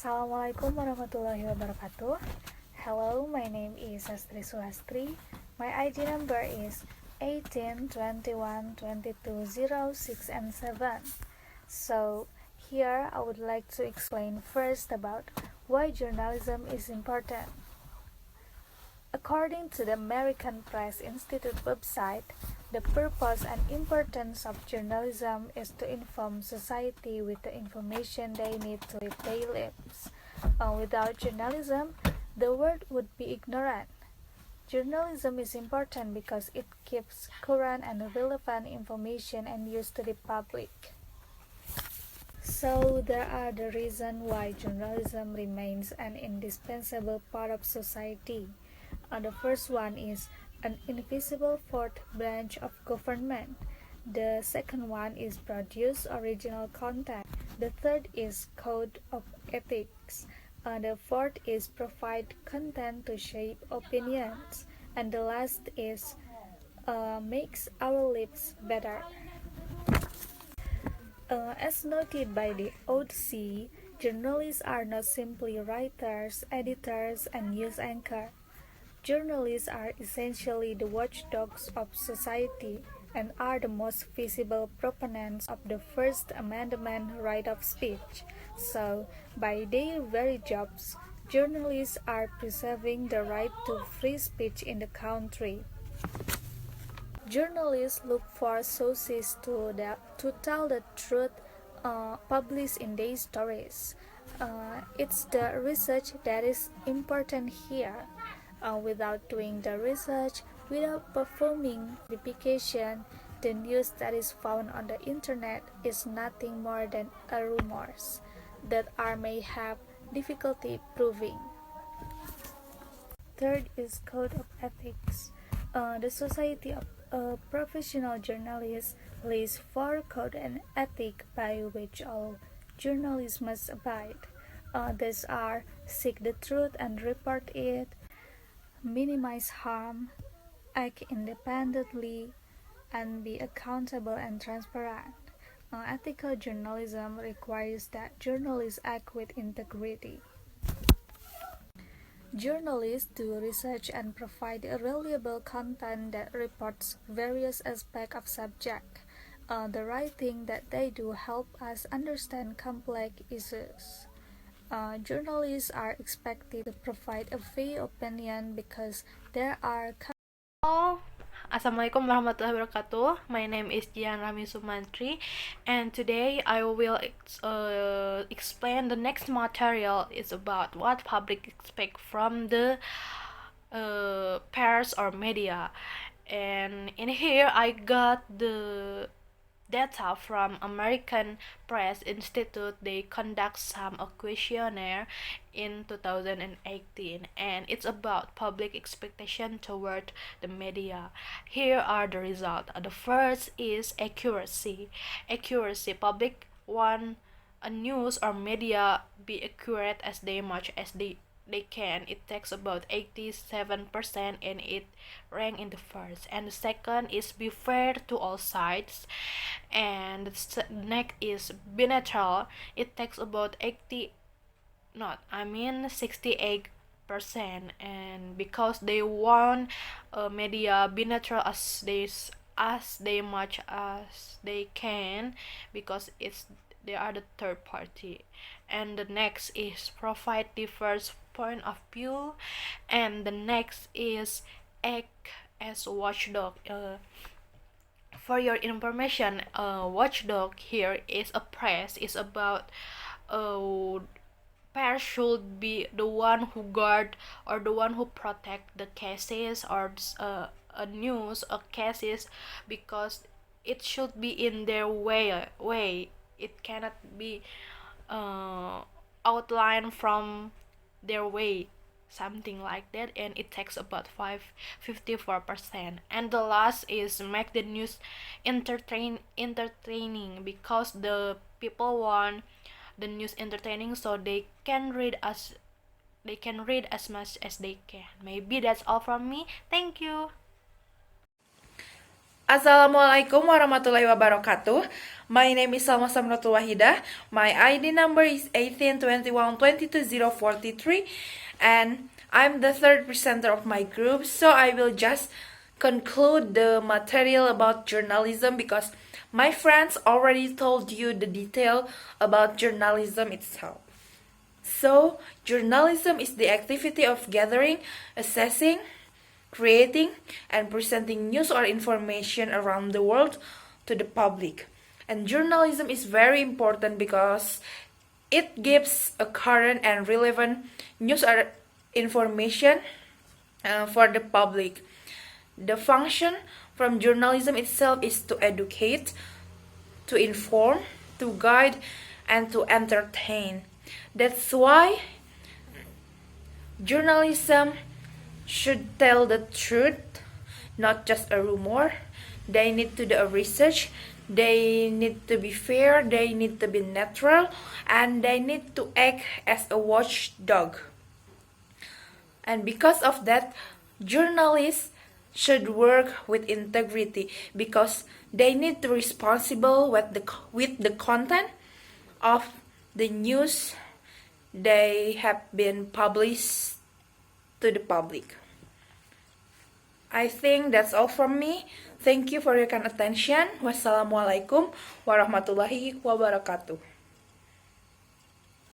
Assalamualaikum warahmatullahi wabarakatuh. Hello, my name is Astri Sulastri. My ID number is 18 21 22 06 and 7. So, here I would like to explain first about why journalism is important. According to the American Press Institute website, the purpose and importance of journalism is to inform society with the information they need to live their lives. Without journalism, the world would be ignorant. Journalism is important because it gives current and relevant information and news to the public. So there are the reasons why journalism remains an indispensable part of society. The first one is an invisible fourth branch of government. The second one is produce original content. The third is code of ethics. The fourth is provide content to shape opinions. And the last is makes our lives better. As noted by the OC, journalists are not simply writers, editors, and news anchors. Journalists are essentially the watchdogs of society and are the most visible proponents of the First Amendment right of speech. So, by their very jobs, journalists are preserving the right to free speech in the country. Journalists look for sources to tell the truth published in their stories. It's the research that is important here. Without doing the research, without performing verification, the news that is found on the internet is nothing more than a rumors that may have difficulty proving. Third is code of ethics. The Society of Professional Journalists lists 4 code and ethic by which all journalists must abide. These are seek the truth and report it, minimize harm, act independently, and be accountable and transparent. Ethical journalism requires that journalists act with integrity. Journalists do research and provide reliable content that reports various aspects of subject. The writing that they do help us understand complex issues. Journalists are expected to provide a fair opinion because there are. Halo, Assalamualaikum warahmatullahi wabarakatuh. My name is Jihan Rahmi Sumantri, and today I will explain the next material is about what public expect from the press or media. And in here I got the data from American Press Institute. They conduct some a questionnaire in 2018, and it's about public expectation toward the media. Here are the results. The first is accuracy. Public want a news or media be accurate as much as they can. It takes about 87% and it ranked in the first. And the second is be fair to all sides. And the next is be neutral. It takes about 68%, and because they want media be neutral as they much as they can, because they are the third party. And the next is provide diverse point of view, and the next is act as watchdog. For your information, watchdog here is a press. Is about press should be the one who guard or the one who protect the cases or a news or cases, because it should be in their way. It cannot be outlined from their way, something like that. And it takes about 54%. And the last is make the news entertaining, because the people want the news entertaining, so they can read as much as they can. Maybe that's all from me. Thank you. Assalamualaikum warahmatullahi wabarakatuh. My name is Salma Samrotul Wahidah. My ID number is 1821222043 and I'm the third presenter of my group, so I will just conclude the material about journalism because my friends already told you the detail about journalism itself. So, journalism is the activity of gathering, assessing, creating, and presenting news or information around the world to the public. And journalism is very important because it gives a current and relevant news or information for the public. The function from journalism itself is to educate, to inform, to guide, and to entertain. That's why journalism should tell the truth, not just a rumor. They need to do a research, they need to be fair, they need to be neutral, and they need to act as a watchdog. And because of that, journalists should work with integrity because they need to be responsible with the content of the news they have been published to the public. I think that's all from me. Thank you for your kind attention. Wassalamualaikum warahmatullahi wabarakatuh.